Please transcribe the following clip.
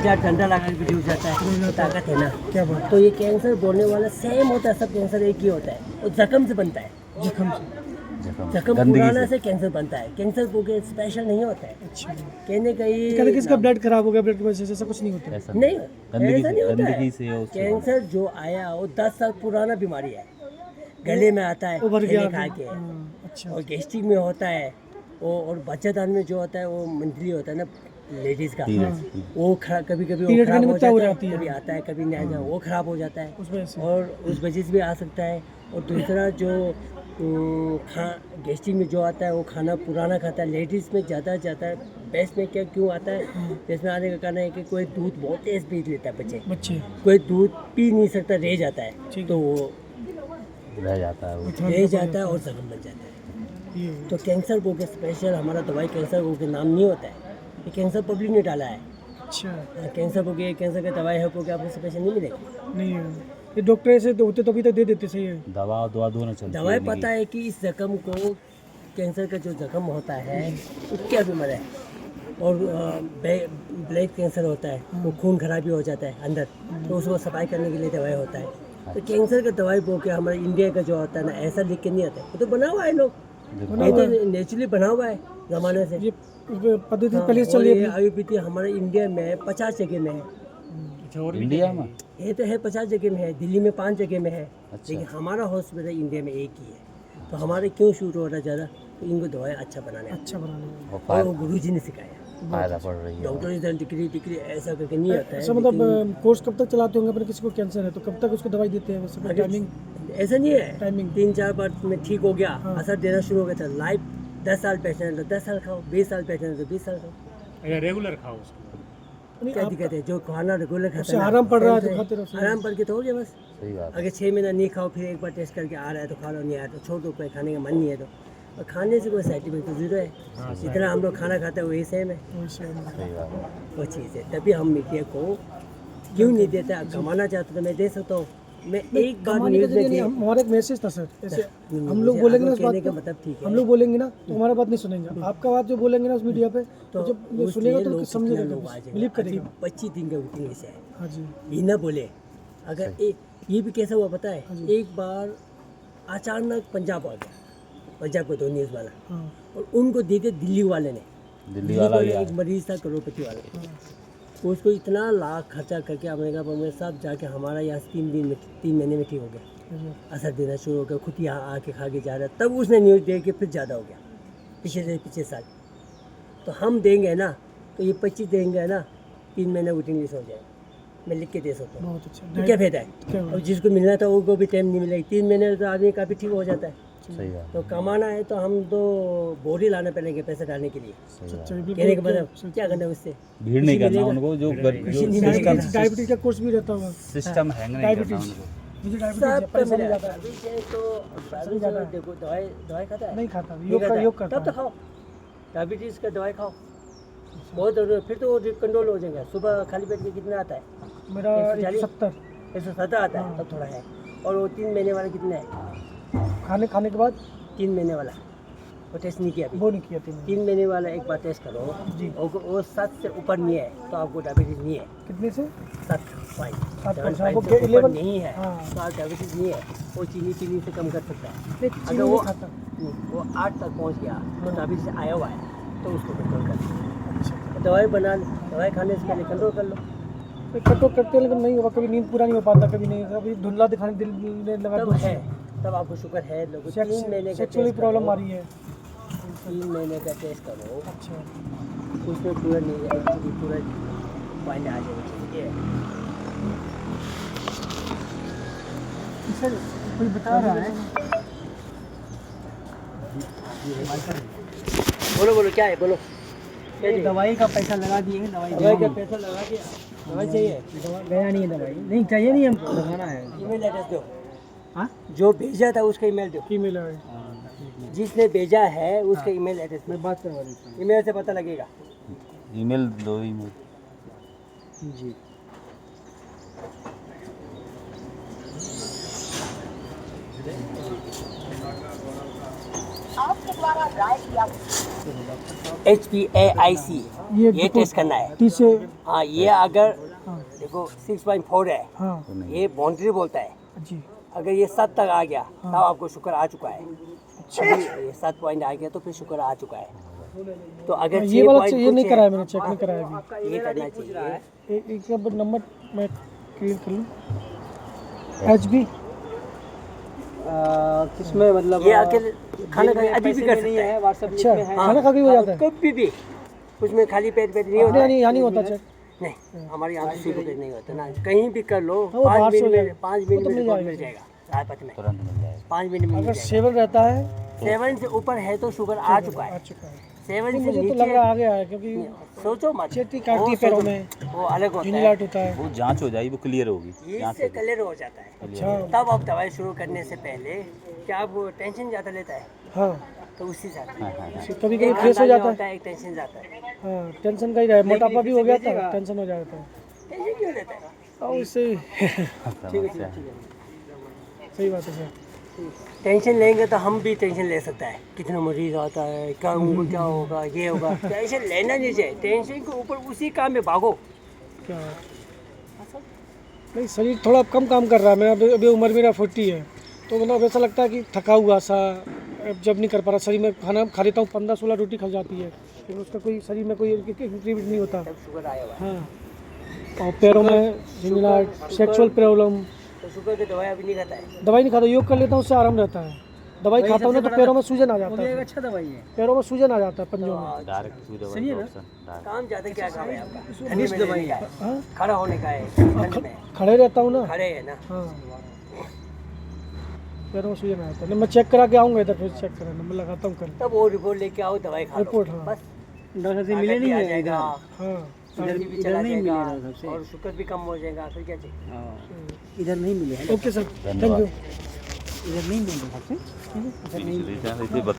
ठंडा लगा के रिड्यूस जाता है, ताकत है ना। क्या बात। तो ये कैंसर बोलने वाला सेम होता है, सब कैंसर एक ही होता है, और जख्म से बनता है। जख्म से। जख्म पुराना से कैंसर बनता है। कैंसर बोके स्पेशल नहीं होता है। अच्छा। कहने का ये कहते किसका ब्लड खराब हो गया, ब्लड की वजह से ऐसा कुछ नहीं होता है। नहीं, ऐसा नहीं होता गंदगी है। से हो कैंसर जो आया वो 10 साल पुराना बीमारी है, गले में आता है उभर गया खा के, अच्छा। और गैस्ट्रिक में होता है वो, और बच्चेदान में जो होता है वो मंथली होता है ना लेडीज का, वो कभी कभी वो खराब हो जाता है, कभी आता है कभी नहीं आता, वो खराब हो जाता है, उस वजह से। और उस वजह से भी आ सकता है। और दूसरा जो गैस्ट्रिक में जो आता है वो खाना पुराना खाता है। लेडीज़ में ज़्यादा जाता है। बेस्ट में क्या क्यों आता है, बेस्ट में आने का कारण है कि कोई दूध बहुत तेज पी लेता है बच्चे, कोई दूध पी नहीं सकता, रह जाता है, तो वो रह जाता है रह जाता है और जख्म बन जाता है। तो कैंसर को के स्पेशल हमारा दवाई कैंसर को के नाम नहीं होता है, ये कैंसर पब्लिक ने डाला है। अच्छा। कैंसर को के कैंसर का दवाई है को के आपको स्पेशल नहीं मिलेगी। नहीं है, ये डॉक्टर ऐसे तो होते तो अभी तक दे देते। सही है। दवा दोनों चलती है। दवाई पता है कि इस जख्म को, कैंसर का जो जख्म होता है वो क्या बीमारी है, और ब्लड कैंसर होता है, वो खून खराबी हो जाता है अंदर, तो उसको सफाई करने के लिए दवाई होता है। तो कैंसर का दवाई बोल के हमारे इंडिया का जो होता है ना, ऐसा लिख के नहीं आता है, वो तो बना हुआ है, लोग नेचुरली बना हुआ है जमाने से। ये पद्धति पहले से चल रही है। आयुर्वेदिक हमारे इंडिया में 50 जगह में है। इंडिया में ये तो है 50 जगह में है, दिल्ली में 5 जगह में है, अच्छा। लेकिन हमारा हॉस्पिटल इंडिया में एक ही है। तो हमारे क्यों शूट हो रहा है ज़्यादा, तो इनको दवाई अच्छा बनाने और वो गुरु जी ने सिखाया। फायदा पड़ रही है। डॉक्टर इधर डिग्री ऐसा करके नहीं आता है। ऐसा मतलब कोर्स कब तक चलाते होंगे, अगर किसी को कैंसर है तो कब तक उसको दवाई देते हैं? वैसे टाइमिंग ऐसा नहीं है, टाइमिंग 3-4 बार में ठीक हो गया, असर देना शुरू हो गया था। लाइफ 10 साल पेशेंट है तो 10 साल खाओ, 20 साल पेशेंट है तो 20 साल खाओ। अगर रेगुलर खाओ उसको क्या दिक्कत है, जो खाना रेगुलर खाता है आराम पड़ रहा है तो खाते रहो। आराम पड़ के तो हो गया बस। सही बात। अगर 6 महीना नहीं खाओ, फिर एक बार टेस्ट करके आ रहा है तो खा लो, नहीं आया तो छोड़ दो, कोई खाने का मन नहीं है तो। और खाने से कोई साइड इफेक्ट तो जीरो है, जितना हम लोग खाना खाते हैं वही सेम है, सही बात। वो चीज़ है। तभी हम मीडिया को क्यों नहीं देता, कमाना चाहते तो मैं दे सकता हूँ। मैं एक बार न्यूज़ में हमारा एक मैसेज था सर, ऐसे हम लोग बोलेंगे ना उस बात को, मतलब ठीक है, हम लोग बोलेंगे ना तो हमारा बात नहीं सुनेंगे, आपका बात जो बोलेंगे ना उस मीडिया पे तो जब सुनेगा तो समझेगा, बिलीव करेगा। 25 दिन का वेटिंग लिस्ट है। हाँ जी। ये ना बोले, अगर ये भी कैसा हुआ पता है, एक बार अचानक पंजाब आ गया, पंजाब को 2 न्यूज़ वाला, और उनको दे दिया दिल्ली वाले ने। दिल्ली वाला एक मरीज था करोड़पति वाला, उसको इतना लाख खर्चा करके अमेरिका में सब जाके हमारा यहाँ 3 महीने में ठीक हो गया, असर देना शुरू हो गया, खुद यहाँ आके खा के जा रहा है। तब उसने न्यूज़ दे के फिर ज़्यादा हो गया पिछले साल। तो हम देंगे ना, तो ये 25 देंगे ना, 3 महीने वेटिंग लिस्ट हो जाए, मैं लिख के दे सकता हूँ। बहुत अच्छा। तो क्या फायदा है, और जिसको मिलना था उनको भी टाइम नहीं मिलेगा। 3 महीने तो आदमी काफ़ी ठीक हो जाता है। सही बात। तो कमाना है तो हम तो बोरी लाना पड़ेंगे पैसे डालने के लिए। सही कहने का मतलब क्या करना है उससे, भीड़ नहीं करना उनको, जो डायबिटीज का कोर्स भी रहता होगा, सिस्टम हैंग नहीं करना उनको। मुझे सब डायबिटीज परेशानी ज़्यादा है। तो देखो दवाई खाता है, नहीं खाता, योग करता तब तो खाओ, डायबिटीज़ का दवाई खाओ, बहुत जरूरी, फिर तो वो कंट्रोल हो जाएगा। सुबह खाली पेट में कितना आता है, मेरा 170 आता है, तब थोड़ा है। और वो 3 महीने वाला कितना है, खाने के बाद 3 महीने वाला वो टेस्ट नहीं किया अभी, वो नहीं किया 3 महीने वाला एक बार टेस्ट करो जी, और वो 7 से ऊपर नहीं है तो आपको डायबिटीज़ नहीं है। कितने से? 7 आपको से ऊपर 11 नहीं है तो आप डायबिटीज़ नहीं है। वो चीनी से कम कर सकता है। अगर वो 8 तक पहुंच गया तो डायबिटीज़ आया हुआ है तो उसको कंट्रोल कर, दवाई खाने से पहले कंट्रोल कर लो। कंट्रोल करते हैं लेकिन नहीं होगा, कभी नींद पूरा नहीं हो पाता, कभी नहीं, कभी धुंधला दिखाने दिल लगा तब है, तब आपको शुगर है। लोगों 3 महीने का सेक्सुअली प्रॉब्लम आ रही है, 3 महीने का टेस्ट करो। अच्छा, उसमें पूरा नहीं है, एक्चुअली पूरा पॉइंट आ जाएगा। ठीक है सर, कोई बता रहा है, बोलो क्या है, बोलो। दवाई का पैसा लगा दिए, दवाई का पैसा लगा दिया, दवाई चाहिए, गया नहीं है, दवाई नहीं चाहिए, नहीं हमको लगाना है। ईमेल एड्रेस दो। हाँ, जो भेजा था उसका ईमेल दो। ईमेल है, जिसने भेजा है उसका ईमेल एड्रेस मैं बात करवा देता हूँ। ईमेल से पता लगेगा। ईमेल दो, ईमेल जी आपके द्वारा राय किया HPAIC ये टेस्ट करना है। टी से हाँ, ये अगर हाँ देखो 6.4 है, हाँ तो नहीं ये बाउंड्री बोलता है। जी अगर ये 7 तक आ गया तब आपको शुगर आ चुका है। अच्छा ये 7 पॉइंट आ गया तो फिर शुगर आ चुका है। तो अगर ये 6 वाला पॉइंट ये नहीं कराया मैंने, चेक नहीं कराया अभी। ये करना चाहिए। एक नंबर मैं क्लियर कर लूँ। HB किसमें मतलब ये अकेले खाना खा अभी भी कर सकते हैं। व्हाट्सएप अच्छा खाना खा के हो जाता है? कभी भी उसमें खाली पेट नहीं होता है। यहाँ नहीं होता चेक। नहीं, हमारे यहाँ तो शुगर नहीं होता ना, कहीं भी कर लो। वो बाहर 5 से हो मिनट में जाएगा। 5 वो मिनट तो में मिल रिपोर्ट जाएगा। मिल जाएगा राजपथ में। तुरंत मिल जाएगा। 5 मिनट में अगर मिल जाएगा। 7 रहता है 7 से ऊपर है तो शुगर आ चुका आ है। चुका है। 7 नहीं, से मुझे तो लग रहा नीचे आ गया है क्योंकि सोचो मत। चेटी काटती है वो पैरों सोचो, में, वो अलग होता है। झुंझलाहट होता है। वो जांच हो जाएगी, वो क्लियर होगी। जांच इससे क्लियर हो जाता है। अच्छा तब आप दवाई शुरू करने से पहले क्या आप वो टेंशन ज़्यादा लेता है हाँ तो उसी साथ हाँ हाँ हाँ। कभी कभी एक फ्रेश हो अंदाजा जाता है। होता है, एक टेंशन जाता है। हाँ टेंशन का ही रहा, मोटापा भी हो गया था, टेंशन हो जाता है। टेंशन क्यों लेता है? और उससे समस्या है। सही बात है सर। टेंशन लेंगे तो हम भी टेंशन ले सकता है। कितना मरीज आता है, क्या उनको क्या होगा, ये होगा। टेंशन लेना नहीं चाहिए। टेंशन के ऊपर उसी काम में भागो। क्या नहीं, शरीर थोड़ा कम काम कर रहा है। मैं अभी उम्र मेरा 40 है तो मतलब ऐसा लगता है कि थका हुआ सा, अब जब नहीं कर पा रहा। शरीर में खाना खा लेता हूँ, 15-16 रोटी खा जाती है, लेकिन उसका कोई शरीर में कोई इंक्रीमेंट नहीं होता। तब शुगर आया हुआ है। हाँ और पैरों में झुंझलाहट, सेक्सुअल प्रॉब्लम। तो शुगर की दवाई अभी नहीं खाता है। दवाई नहीं खाता, योग कर लेता हूँ, उससे आराम रहता है। दवाई खाता हूँ ना तो पैरों में सूजन आ जाता है, अच्छा दवाई है। पैरों में सूजन आ जाता है पंजों में। डायरेक्ट सुई दवाई का ऑप्शन डायरेक्ट। काम ज़्यादा क्या काम है आपका? ठंडी में दवाई है, हाँ खड़ा होने का है, ठंड में खड़े रहता हूँ ना। खड़े है ना। हाँ पैरों में सूजन आ जाता है। नहीं, मैं चेक करा के आऊँगा इधर, फिर चेक कराना मैं लगाता हूँ कल तब वो रिपोर्ट लेके आओ, दवाई खा लो। रिपोर्ट। हाँ बस डॉक्टर से ताकत मिले भी नहीं आ है जाएगा, हाँ इधर भी इधर चला नहीं मिले जाएगा डॉक्टर से। और शुगर भी कम हो जाएगा। फिर क्या चाहिए? हाँ, इधर नहीं मिले हैं। ओके सर, थैंक धन्यवाद। यू। इधर नहीं मिले डॉक्टर से। इसे बता